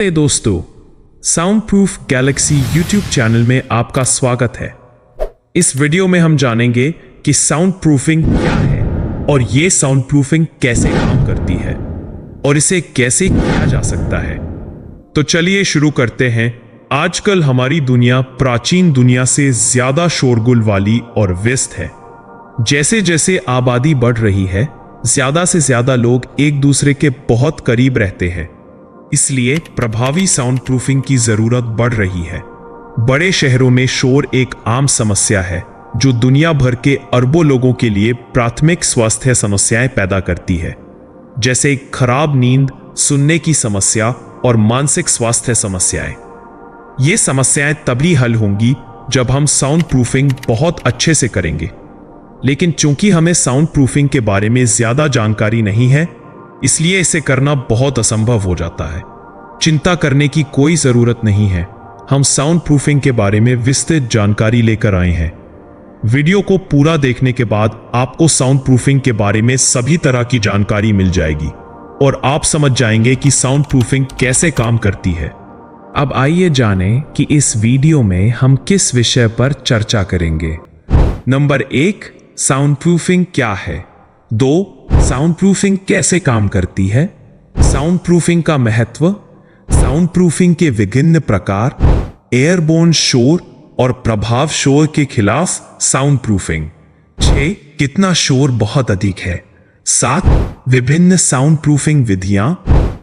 हे दोस्तों, sound proof Galaxy YouTube channel में आपका स्वागत है। इस वीडियो में हम जानेंगे कि साउंड प्रूफिंग क्या है और ये साउंड प्रूफिंग कैसे काम करती है और इसे कैसे किया जा सकता है। तो चलिए शुरू करते हैं। आजकल हमारी दुनिया प्राचीन दुनिया से ज्यादा शोरगुल वाली और व्यस्त है। जैसे जैसे आबादी बढ़ रही है, ज्यादा से ज्यादा लोग एक दूसरे के बहुत करीब रहते हैं, इसलिए प्रभावी साउंड प्रूफिंग की जरूरत बढ़ रही है। बड़े शहरों में शोर एक आम समस्या है जो दुनिया भर के अरबों लोगों के लिए प्राथमिक स्वास्थ्य समस्याएं पैदा करती है, जैसे खराब नींद, सुनने की समस्या और मानसिक स्वास्थ्य समस्याएं। ये समस्याएं तभी हल होंगी जब हम साउंड प्रूफिंग बहुत अच्छे से करेंगे। लेकिन चूंकि हमें साउंड प्रूफिंग के बारे में ज्यादा जानकारी नहीं है, इसलिए इसे करना बहुत असंभव हो जाता है। चिंता करने की कोई जरूरत नहीं है, हम साउंड प्रूफिंग के बारे में विस्तृत जानकारी लेकर आए हैं। वीडियो को पूरा देखने के बाद आपको साउंड प्रूफिंग के बारे में सभी तरह की जानकारी मिल जाएगी और आप समझ जाएंगे कि साउंड प्रूफिंग कैसे काम करती है। अब आइए जानें कि इस वीडियो में हम किस विषय पर चर्चा करेंगे। नंबर 1, साउंड प्रूफिंग क्या है। 2, साउंड प्रूफिंग कैसे काम करती है। साउंड प्रूफिंग का महत्व, साउंड प्रूफिंग के विभिन्न प्रकार, एयरबोर्न शोर और प्रभाव शोर के खिलाफ साउंड प्रूफिंग। 6, कितना शोर बहुत अधिक है। 7, विभिन्न साउंड प्रूफिंग विधियां।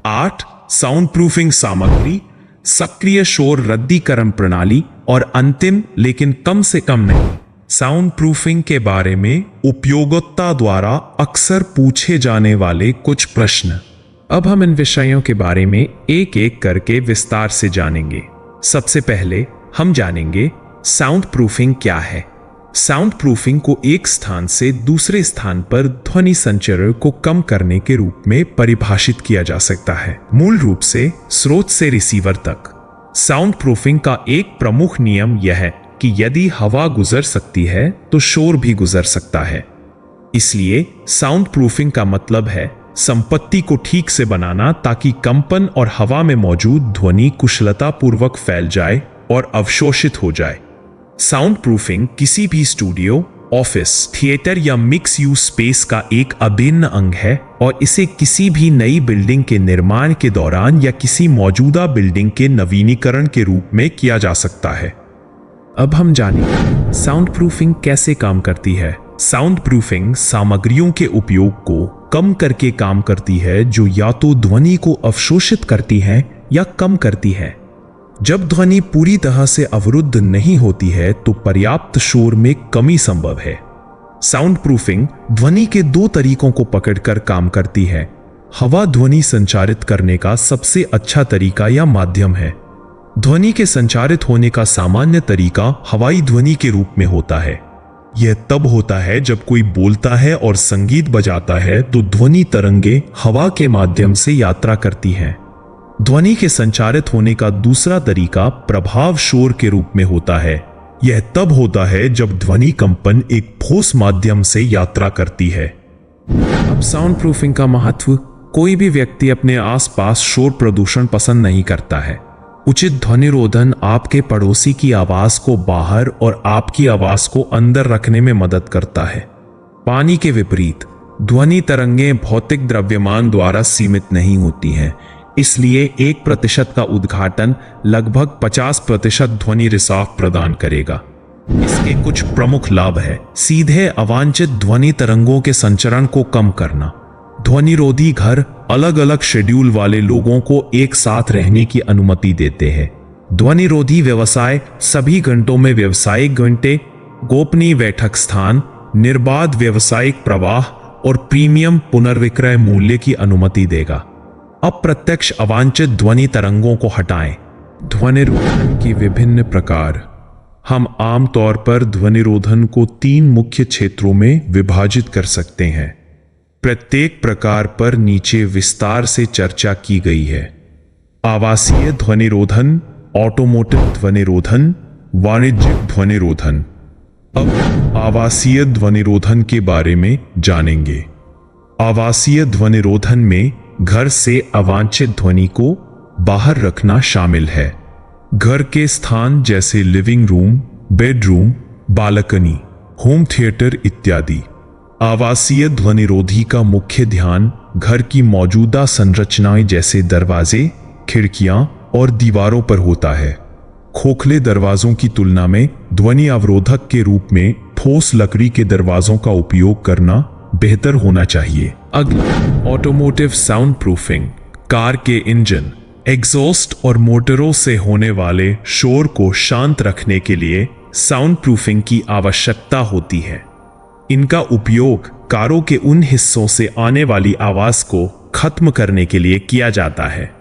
8, साउंड प्रूफिंग सामग्री, सक्रिय शोर रद्दीकरण प्रणाली और अंतिम लेकिन कम से कम नहीं, साउंड प्रूफिंग के बारे में उपयोगकर्ता द्वारा अक्सर पूछे जाने वाले कुछ प्रश्न। अब हम इन विषयों के बारे में एक एक करके विस्तार से जानेंगे। सबसे पहले हम जानेंगे साउंड प्रूफिंग क्या है। साउंड प्रूफिंग को एक स्थान से दूसरे स्थान पर ध्वनि संचरण को कम करने के रूप में परिभाषित किया जा सकता है, मूल रूप से स्रोत से रिसीवर तक। साउंड प्रूफिंग का एक प्रमुख नियम यह है कि यदि हवा गुजर सकती है तो शोर भी गुजर सकता है। इसलिए साउंड प्रूफिंग का मतलब है संपत्ति को ठीक से बनाना ताकि कंपन और हवा में मौजूद ध्वनि कुशलता पूर्वक फैल जाए और अवशोषित हो जाए। साउंड प्रूफिंग किसी भी स्टूडियो, ऑफिस, थिएटर या मिक्स यूज स्पेस का एक अभिन्न अंग है और इसे किसी भी नई बिल्डिंग के निर्माण के दौरान या किसी मौजूदा बिल्डिंग के नवीनीकरण के रूप में किया जा सकता है। अब हम जानेंगे साउंड प्रूफिंग कैसे काम करती है। साउंड प्रूफिंग सामग्रियों के उपयोग को कम करके काम करती है जो या तो ध्वनि को अवशोषित करती है या कम करती है। जब ध्वनि पूरी तरह से अवरुद्ध नहीं होती है तो पर्याप्त शोर में कमी संभव है। साउंड प्रूफिंग ध्वनि के 2 तरीकों को पकड़कर काम करती है। हवा ध्वनि संचारित करने का सबसे अच्छा तरीका या माध्यम है। ध्वनि के संचारित होने का सामान्य तरीका हवाई ध्वनि के रूप में होता है। यह तब होता है जब कोई बोलता है और संगीत बजाता है तो ध्वनि तरंगे हवा के माध्यम से यात्रा करती हैं। ध्वनि के संचारित होने का दूसरा तरीका प्रभाव शोर के रूप में होता है। यह तब होता है जब ध्वनि कंपन एक ठोस माध्यम से यात्रा करती है। अब साउंड प्रूफिंग का महत्व। कोई भी व्यक्ति अपने आसपास शोर प्रदूषण पसंद नहीं करता है। उचित ध्वनि रोधन आपके पड़ोसी की आवाज को बाहर और आपकी आवाज को अंदर रखने में मदद करता है। पानी के विपरीत, ध्वनि तरंगें भौतिक द्रव्यमान द्वारा सीमित नहीं होती हैं, इसलिए 1% का उद्घाटन लगभग 50% ध्वनि रिसाव प्रदान करेगा। इसके कुछ प्रमुख लाभ है। सीधे अवांछित ध्वनि तरंगों के संचरण को कम करना। ध्वनिरोधी घर अलग अलग शेड्यूल वाले लोगों को एक साथ रहने की अनुमति देते हैं। ध्वनिरोधी व्यवसाय सभी घंटों में व्यावसायिक घंटे, गोपनीय बैठक स्थान, निर्बाध व्यावसायिक प्रवाह और प्रीमियम पुनर्विक्रय मूल्य की अनुमति देगा। अप्रत्यक्ष अवांछित ध्वनि तरंगों को हटाएं। ध्वनिरोधन की विभिन्न प्रकार। हम आमतौर पर ध्वनिरोधन को 3 मुख्य क्षेत्रों में विभाजित कर सकते हैं। प्रत्येक प्रकार पर नीचे विस्तार से चर्चा की गई है। आवासीय ध्वनिरोधन, ऑटोमोटिव ध्वनिरोधन, वाणिज्यिक ध्वनिरोधन। अब आवासीय ध्वनिरोधन के बारे में जानेंगे। आवासीय ध्वनिरोधन में घर से अवांछित ध्वनि को बाहर रखना शामिल है। घर के स्थान जैसे living room, bedroom, balcony, home theatre इत्यादि। आवासीय ध्वनिरोधी का मुख्य ध्यान घर की मौजूदा संरचनाएं जैसे दरवाजे, खिड़कियां और दीवारों पर होता है। खोखले दरवाजों की तुलना में ध्वनि अवरोधक के रूप में ठोस लकड़ी के दरवाजों का उपयोग करना बेहतर होना चाहिए। अगला, ऑटोमोटिव साउंड प्रूफिंग। कार के इंजन, एग्जॉस्ट और मोटरों से होने वाले शोर को शांत रखने के लिए साउंड प्रूफिंग की आवश्यकता होती है। इनका उपयोग कारों के उन हिस्सों से आने वाली आवाज को खत्म करने के लिए किया जाता है।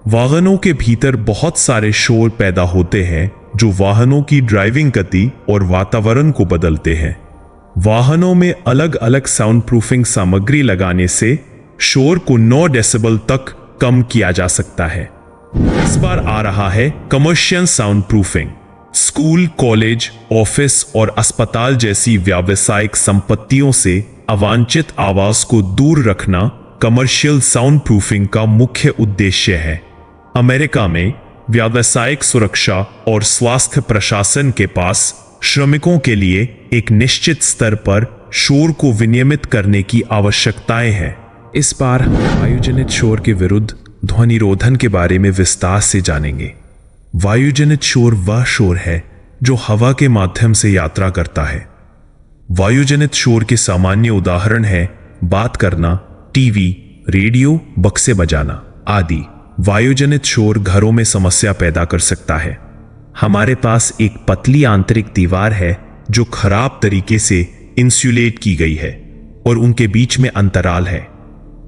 वाहनों के भीतर बहुत सारे शोर पैदा होते हैं जो वाहनों की ड्राइविंग गति और वातावरण को बदलते हैं। वाहनों में अलग अलग साउंड प्रूफिंग सामग्री लगाने से शोर को 9 डेसिबल तक कम किया जा सकता है। इस बार आ रहा है commercial sound proofing. School, college, office और अस्पताल जैसी व्यावसायिक संपत्तियों से अवांछित आवाज को दूर रखना कमर्शियल साउंड प्रूफिंग का मुख्य उद्देश्य है। अमेरिका में व्यावसायिक सुरक्षा और स्वास्थ्य प्रशासन के पास श्रमिकों के लिए एक निश्चित स्तर पर शोर को विनियमित करने की आवश्यकताएं हैं। इस बार हम वायुजनित शोर के विरुद्ध ध्वनिरोधन के बारे में विस्तार से जानेंगे। वायुजनित शोर वह शोर है जो हवा के माध्यम से यात्रा करता है। वायुजनित शोर के सामान्य उदाहरण है बात करना, टीवी, रेडियो, बक्से बजाना आदि। वायुजनित शोर घरों में समस्या पैदा कर सकता है। हमारे पास एक पतली आंतरिक दीवार है जो खराब तरीके से इंसुलेट की गई है और उनके बीच में अंतराल है।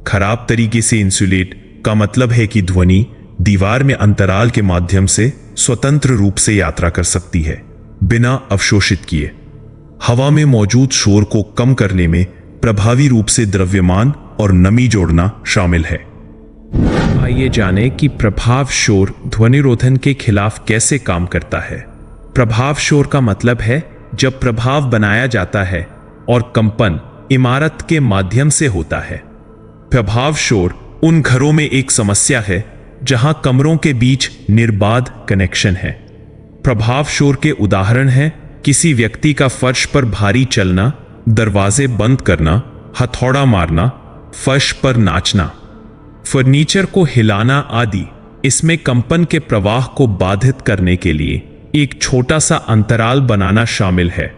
खराब तरीके से इंसुलेट का मतलब है कि ध्वनि दीवार में अंतराल के माध्यम से स्वतंत्र रूप से यात्रा कर सकती है बिना अवशोषित किए। हवा में मौजूद शोर को कम करने में प्रभावी रूप से द्रव्यमान और नमी जोड़ना शामिल है। आइए जानें कि प्रभाव शोर ध्वनिरोधन के खिलाफ कैसे काम करता है। प्रभाव शोर का मतलब है जब प्रभाव बनाया जाता है और कंपन इमारत के माध्यम से होता है। प्रभाव शोर उन घरों में एक समस्या है जहां कमरों के बीच निर्बाध कनेक्शन है। प्रभाव शोर के उदाहरण हैं किसी व्यक्ति का फर्श पर भारी चलना, दरवाजे बंद करना, हथौड़ा मारना, फर्श पर नाचना, फर्नीचर को हिलाना आदि। इसमें कंपन के प्रवाह को बाधित करने के लिए एक छोटा सा अंतराल बनाना शामिल है।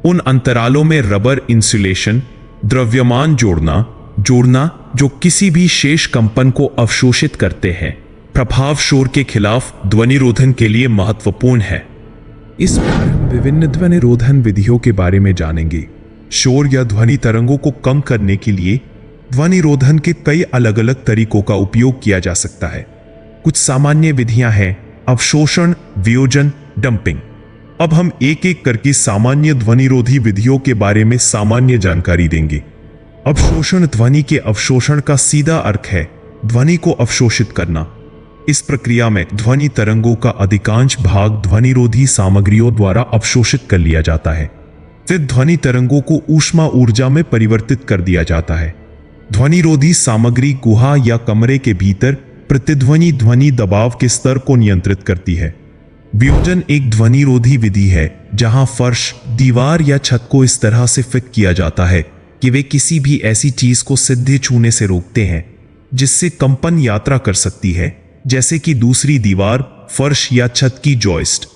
उन अंतरालों में रबर इंसुलेशन, द्रव्यमान जोड़ना जो किसी भी शेष कंपन को अवशोषित करते हैं, प्रभाव शोर के खिलाफ ध्वनिरोधन के लिए महत्वपूर्ण है। इस बार हम विभिन्न ध्वनिरोधन विधियों के बारे में जानेंगे। शोर या ध्वनि तरंगों को कम करने के लिए ध्वनिरोधन के कई अलग अलग तरीकों का उपयोग किया जा सकता है। कुछ सामान्य विधियां हैं अवशोषण, वियोजन, डंपिंग। अब हम एक एक करके सामान्य ध्वनिरोधी विधियों के बारे में सामान्य जानकारी देंगे। अवशोषण ध्वनि के अवशोषण का सीधा अर्थ है ध्वनि को अवशोषित करना। इस प्रक्रिया में ध्वनि तरंगों का अधिकांश भाग ध्वनिरोधी सामग्रियों द्वारा अवशोषित कर लिया जाता है। फिर ध्वनि तरंगों को ऊष्मा ऊर्जा में परिवर्तित कर दिया जाता है। ध्वनिरोधी सामग्री गुहा या कमरे के भीतर प्रतिध्वनि ध्वनि दबाव के स्तर को नियंत्रित करती है। वियोजन एक ध्वनिरोधी विधि है जहां फर्श, दीवार या छत को इस तरह से फिट किया जाता है कि वे किसी भी ऐसी चीज को सीधे छूने से रोकते हैं जिससे कंपन यात्रा कर सकती है, जैसे कि दूसरी दीवार, फर्श या छत की जॉइस्ट।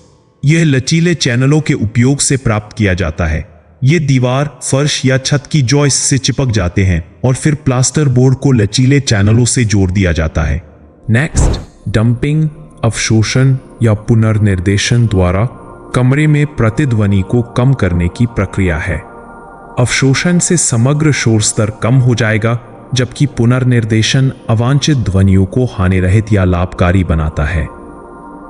यह लचीले चैनलों के उपयोग से प्राप्त किया जाता है। ये दीवार, फर्श या छत की जॉइस्ट से चिपक जाते हैं और फिर प्लास्टर बोर्ड को लचीले चैनलों से जोड़ दिया जाता है। नेक्स्ट, डंपिंग अवशोषण या पुनर्निर्देशन द्वारा कमरे में प्रतिध्वनि को कम करने की प्रक्रिया है। अवशोषण से समग्र शोर स्तर कम हो जाएगा, जबकि पुनर्निर्देशन अवांछित ध्वनियों को हानिरहित या लाभकारी बनाता है।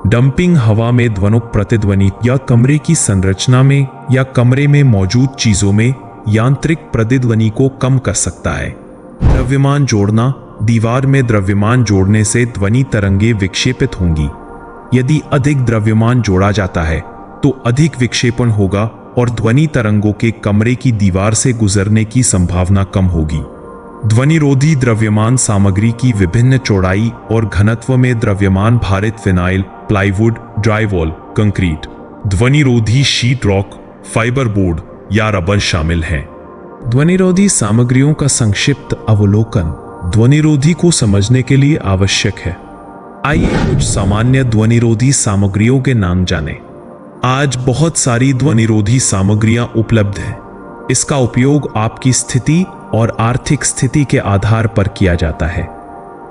डंपिंग हवा में ध्वनिक प्रतिध्वनि या कमरे की संरचना में या कमरे में मौजूद चीजों में यांत्रिक प्रतिध्वनि को कम कर सकता है। द्रव्यमान जोड़ना, दीवार में द्रव्यमान जोड़ने से ध्वनि तरंगे विक्षेपित होंगी। यदि अधिक द्रव्यमान जोड़ा जाता है तो अधिक विक्षेपण होगा और ध्वनि तरंगों के कमरे की दीवार से गुजरने की संभावना कम होगी। ध्वनिरोधी द्रव्यमान सामग्री की विभिन्न चौड़ाई और घनत्व में द्रव्यमान भारित विनाइल, प्लाईवुड, ड्राईवॉल, कंक्रीट, ध्वनिरोधी शीट रॉक, फाइबर बोर्ड या रबर शामिल हैं। ध्वनिरोधी सामग्रियों का संक्षिप्त अवलोकन ध्वनिरोधी को समझने के लिए आवश्यक है। आइए कुछ सामान्य ध्वनिरोधी सामग्रियों के नाम जानें। आज बहुत सारी ध्वनिरोधी सामग्रियां उपलब्ध हैं। इसका उपयोग आपकी स्थिति और आर्थिक स्थिति के आधार पर किया जाता है,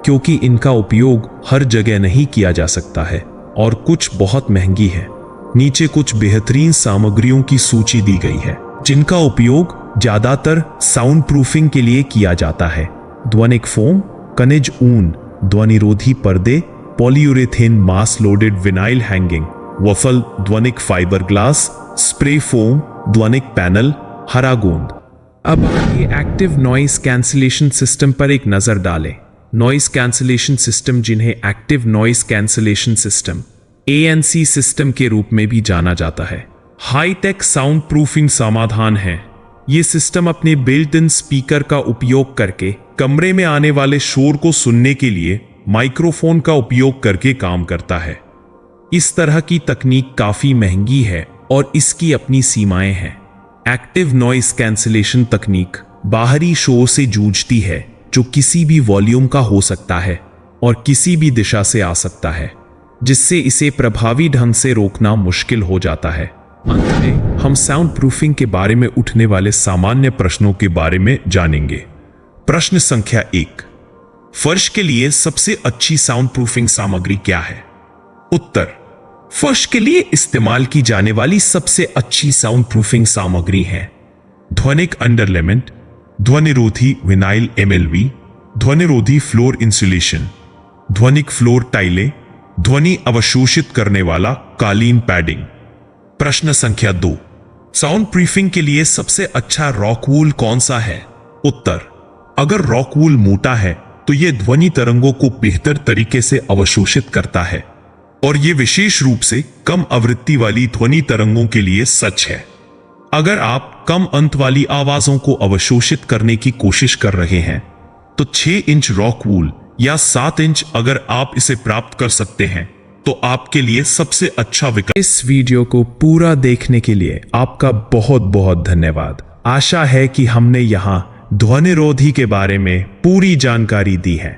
क्योंकि इनका उपयोग हर जगह नहीं किया जा सकता है और कुछ बहुत महंगी है। नीचे कुछ बेहतरीन सामग्रियों की सूची दी गई है जिनका उपयोग ज्यादातर साउंड प्रूफिंग के लिए किया जाता है। ध्वनिक फोम, खनिज ऊन, ध्वनिरोधी पर्दे, पॉलीयूरेथेन मास लोडेड विनाइल हैंगिंग, वफल, ध्वनिक फाइबर ग्लास, स्प्रे फोम, ध्वनिक पैनल, हरा गोंद। अब आइए एक्टिव नॉइस कैंसिलेशन सिस्टम पर एक नजर डालें। नॉइस कैंसिलेशन सिस्टम, जिन्हें active noise cancellation system ANC system के रूप में भी जाना जाता है, हाईटेक साउंड प्रूफिंग समाधान है। ये सिस्टम अपने बिल्ट इन स्पीकर का उपयोग करके कमरे में आने वाले शोर को सुनने के लिए माइक्रोफोन का उपयोग करके काम करता है। इस तरह की तकनीक काफी महंगी है और इसकी अपनी सीमाएं हैं। एक्टिव नॉइस कैंसिलेशन तकनीक बाहरी शोर से जूझती है जो किसी भी वॉल्यूम का हो सकता है और किसी भी दिशा से आ सकता है, जिससे इसे प्रभावी ढंग से रोकना मुश्किल हो जाता है। अंत में हम साउंड प्रूफिंग के बारे में उठने वाले सामान्य प्रश्नों के बारे में जानेंगे। प्रश्न संख्या 1, फर्श के लिए सबसे अच्छी साउंड प्रूफिंग सामग्री क्या है? उत्तर, फर्श के लिए इस्तेमाल की जाने वाली सबसे अच्छी साउंड प्रूफिंग सामग्री है ध्वनिक अंडरलेमेंट, ध्वनिरोधी विनाइल MLV, ध्वनिरोधी फ्लोर इंसुलेशन, ध्वनिक फ्लोर टाइलें, ध्वनि अवशोषित करने वाला कालीन पैडिंग। प्रश्न संख्या 2, साउंड प्रूफिंग के लिए सबसे अच्छा रॉक वूल कौन सा है? उत्तर, अगर रॉक वूल मोटा है तो यह ध्वनि तरंगों को बेहतर तरीके से अवशोषित करता है और ये विशेष रूप से कम आवृत्ति वाली ध्वनि तरंगों के लिए सच है। अगर आप कम अंत वाली आवाजों को अवशोषित करने की कोशिश कर रहे हैं तो 6 इंच रॉक वूल या 7 इंच अगर आप इसे प्राप्त कर सकते हैं तो आपके लिए सबसे अच्छा विकल्प। इस वीडियो को पूरा देखने के लिए आपका बहुत बहुत धन्यवाद। आशा है कि हमने यहाँ ध्वनिरोधी के बारे में पूरी जानकारी दी है।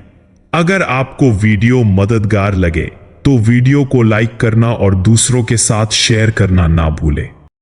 अगर आपको वीडियो मददगार लगे तो वीडियो को लाइक करना और दूसरों के साथ शेयर करना ना भूलें।